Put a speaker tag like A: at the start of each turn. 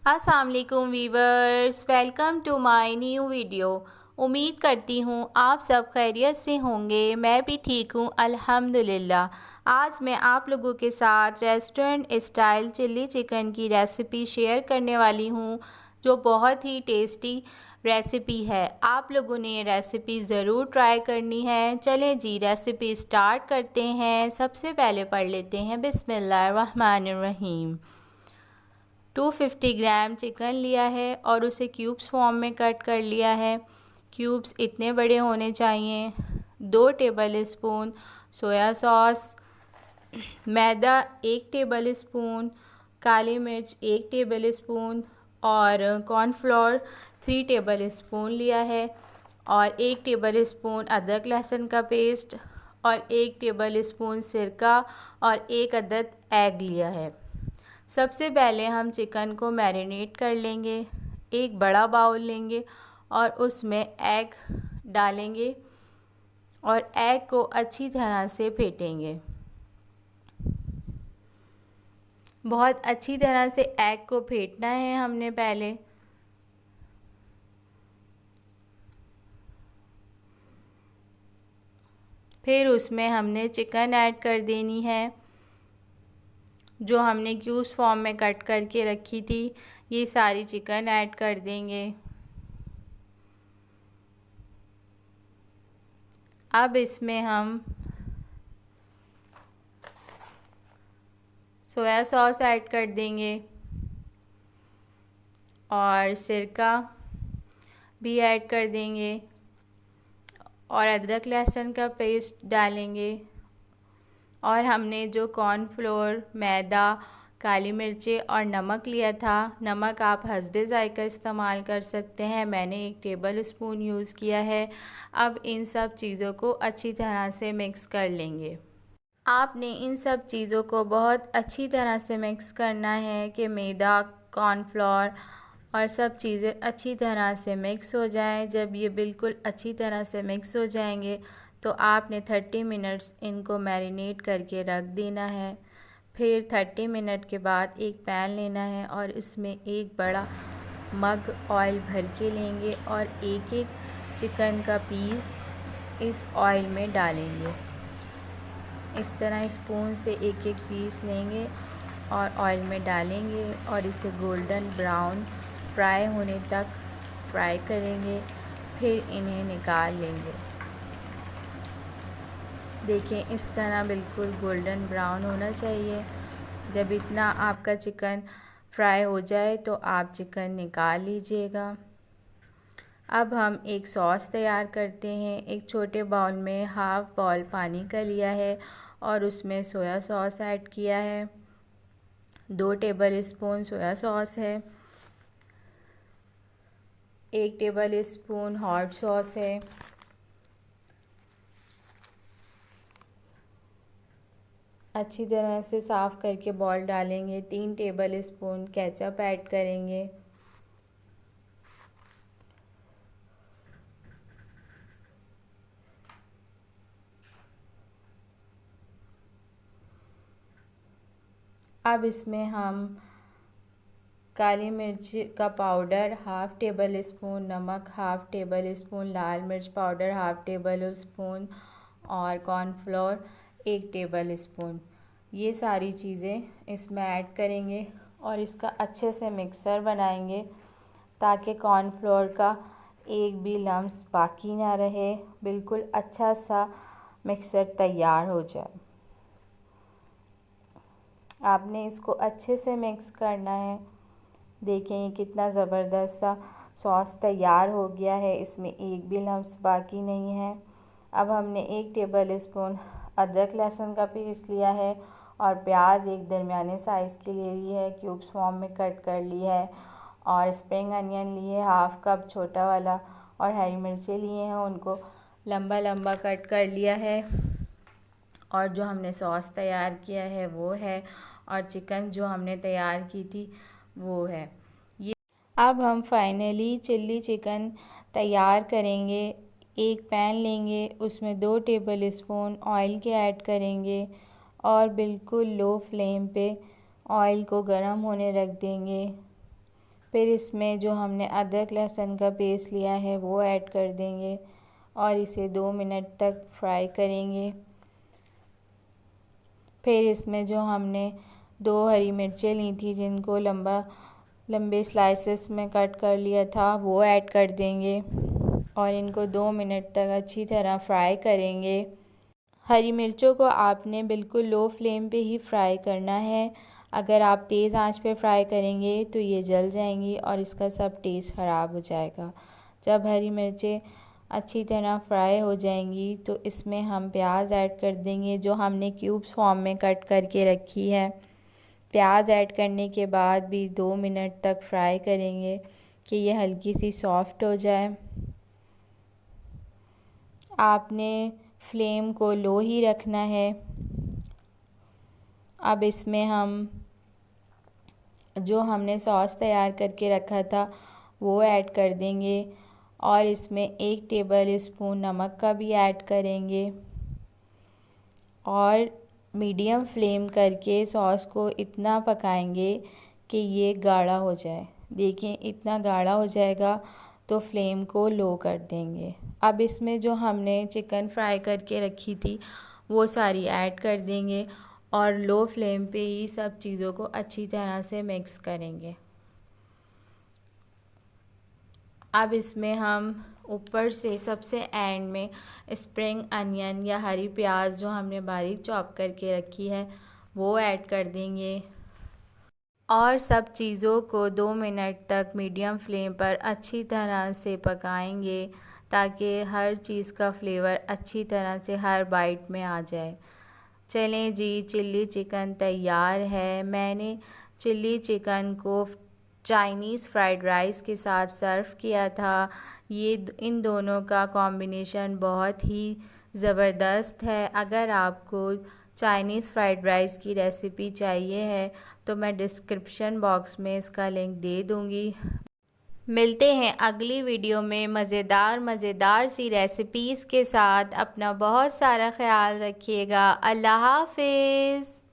A: अस्सलाम वालेकुम viewers, welcome to my new video. उम्मीद करती हूँ आप सब खैरियत से होंगे। मैं भी ठीक हूँ अल्हम्दुलिल्लाह। आज मैं आप लोगों के साथ रेस्टोरेंट स्टाइल चिल्ली चिकन की रेसिपी शेयर करने वाली हूँ, जो बहुत ही टेस्टी रेसिपी है। आप लोगों ने ये रेसिपी ज़रूर ट्राई करनी है। चलें जी, रेसिपी स्टार्ट करते हैं। सबसे पहले पढ़ लेते हैं बिस्मिल्लाहिर्रहमानिर्रहीम। 250 ग्राम चिकन लिया है और उसे क्यूब्स फॉर्म में कट कर लिया है। क्यूब्स इतने बड़े होने चाहिए। 2 टेबल स्पून सोया सॉस, मैदा 1 टेबल स्पून, काली मिर्च 1 टेबल स्पून और कॉर्नफ्लोर 3 टेबल स्पून लिया है और 1 टेबल स्पून अदरक लहसुन का पेस्ट और 1 टेबल स्पून सिरका और 1 अदद एग लिया है। सबसे पहले हम चिकन को मैरिनेट कर लेंगे। एक बड़ा बाउल लेंगे और उसमें एग डालेंगे और एग को अच्छी तरह से फेंटेंगे। बहुत अच्छी तरह से एग को फेंटना है हमने पहले। फिर उसमें हमने चिकन ऐड कर देनी है, जो हमने क्यूब्स फॉर्म में कट करके रखी थी। ये सारी चिकन ऐड कर देंगे। अब इसमें हम सोया सॉस ऐड कर देंगे और सिरका भी ऐड कर देंगे और अदरक लहसुन का पेस्ट डालेंगे। और हमने जो कॉर्नफ्लोर, मैदा, काली मिर्चें और नमक लिया था, नमक आप हस्बे ज़ायका इस्तेमाल कर सकते हैं। मैंने 1 टेबल स्पून यूज़ किया है। अब इन सब चीज़ों को अच्छी तरह से मिक्स कर लेंगे। आपने इन सब चीज़ों को बहुत अच्छी तरह से मिक्स करना है कि मैदा, कॉर्नफ्लोर और सब चीज़ें अच्छी तरह से मिक्स हो जाएं। जब ये बिल्कुल अच्छी तरह से मिक्स हो जाएंगे तो आपने 30 मिनट्स इनको मैरिनेट करके रख देना है। फिर 30 मिनट के बाद एक पैन लेना है और इसमें एक बड़ा मग ऑयल भर के लेंगे और एक एक चिकन का पीस इस ऑयल में डालेंगे। इस तरह स्पून से एक एक पीस लेंगे और ऑयल में डालेंगे और इसे गोल्डन ब्राउन फ्राई होने तक फ्राई करेंगे। फिर इन्हें निकाल लेंगे। देखें, इस तरह बिल्कुल गोल्डन ब्राउन होना चाहिए। जब इतना आपका चिकन फ्राई हो जाए तो आप चिकन निकाल लीजिएगा। अब हम एक सॉस तैयार करते हैं। एक छोटे बाउल में हाफ़ बाउल पानी का लिया है और उसमें सोया सॉस ऐड किया है। 2 टेबल स्पून सोया सॉस है, 1 टेबल स्पून हॉट सॉस है, अच्छी तरह से साफ़ करके बॉल डालेंगे। 3 टेबल स्पून केचप ऐड करेंगे। अब इसमें हम काली मिर्च का पाउडर हाफ़ टेबल स्पून, नमक हाफ़ टेबल स्पून, लाल मिर्च पाउडर हाफ़ टेबल स्पून और कॉर्नफ्लोर 1 टेबल स्पून, ये सारी चीज़ें इसमें ऐड करेंगे और इसका अच्छे से मिक्सर बनाएंगे ताकि कॉर्नफ्लोर का एक भी लम्स बाकी ना रहे। बिल्कुल अच्छा सा मिक्सर तैयार हो जाए। आपने इसको अच्छे से मिक्स करना है। देखें, ये कितना ज़बरदस्त सा सॉस तैयार हो गया है। इसमें एक भी लम्स बाकी नहीं है। अब हमने 1 टेबल स्पून अदरक लहसुन का पेस्ट लिया है और प्याज एक दरमियाने साइज़ की ले ली है, क्यूब्स फॉर्म में कट कर ली है और स्प्रिंग अनियन लिए हाफ़ कप छोटा वाला और हरी मिर्चें लिए हैं, उनको लंबा लंबा कट कर लिया है। और जो हमने सॉस तैयार किया है वो है और चिकन जो हमने तैयार की थी वो है। ये अब हम फाइनली चिल्ली चिकन तैयार करेंगे। एक पैन लेंगे, उसमें 2 टेबल स्पून ऑयल के ऐड करेंगे और बिल्कुल लो फ्लेम पे ऑयल को गर्म होने रख देंगे। फिर इसमें जो हमने अदरक लहसुन का पेस्ट लिया है वो ऐड कर देंगे और इसे 2 मिनट तक फ्राई करेंगे। फिर इसमें जो हमने 2 हरी मिर्चें ली थी जिनको लंबे स्लाइसेस में कट कर लिया था वो ऐड कर देंगे और इनको 2 मिनट तक अच्छी तरह फ्राई करेंगे। हरी मिर्चों को आपने बिल्कुल लो फ्लेम पे ही फ्राई करना है। अगर आप तेज़ आंच पे फ्राई करेंगे तो ये जल जाएंगी और इसका सब टेस्ट ख़राब हो जाएगा। जब हरी मिर्चें अच्छी तरह फ्राई हो जाएंगी तो इसमें हम प्याज ऐड कर देंगे जो हमने क्यूब्स फॉर्म में कट करके रखी है। प्याज ऐड करने के बाद भी 2 मिनट तक फ्राई करेंगे कि ये हल्की सी सॉफ्ट हो जाए। आपने फ्लेम को लो ही रखना है। अब इसमें हम जो हमने सॉस तैयार करके रखा था वो ऐड कर देंगे और इसमें 1 टेबल स्पून नमक का भी ऐड करेंगे और मीडियम फ्लेम करके सॉस को इतना पकाएंगे कि ये गाढ़ा हो जाए। देखें इतना गाढ़ा हो जाएगा तो फ्लेम को लो कर देंगे। अब इसमें जो हमने चिकन फ्राई करके रखी थी वो सारी ऐड कर देंगे और लो फ्लेम पे ही सब चीज़ों को अच्छी तरह से मिक्स करेंगे। अब इसमें हम ऊपर से सबसे एंड में स्प्रिंग अनियन या हरी प्याज जो हमने बारीक चॉप करके रखी है वो ऐड कर देंगे और सब चीज़ों को 2 मिनट तक मीडियम फ्लेम पर अच्छी तरह से पकाएंगे ताकि हर चीज़ का फ्लेवर अच्छी तरह से हर बाइट में आ जाए। चलें जी, चिल्ली चिकन तैयार है। मैंने चिल्ली चिकन को चाइनीज़ फ्राइड राइस के साथ सर्व किया था। ये इन दोनों का कॉम्बिनेशन बहुत ही ज़बरदस्त है। अगर आपको चाइनीज़ फ्राइड राइस की रेसिपी चाहिए है तो मैं डिस्क्रिप्शन बॉक्स में इसका लिंक दे दूँगी। मिलते हैं अगली वीडियो में मज़ेदार सी रेसिपीज़ के साथ। अपना बहुत सारा ख्याल रखिएगा। अल्लाह हाफ़िज़।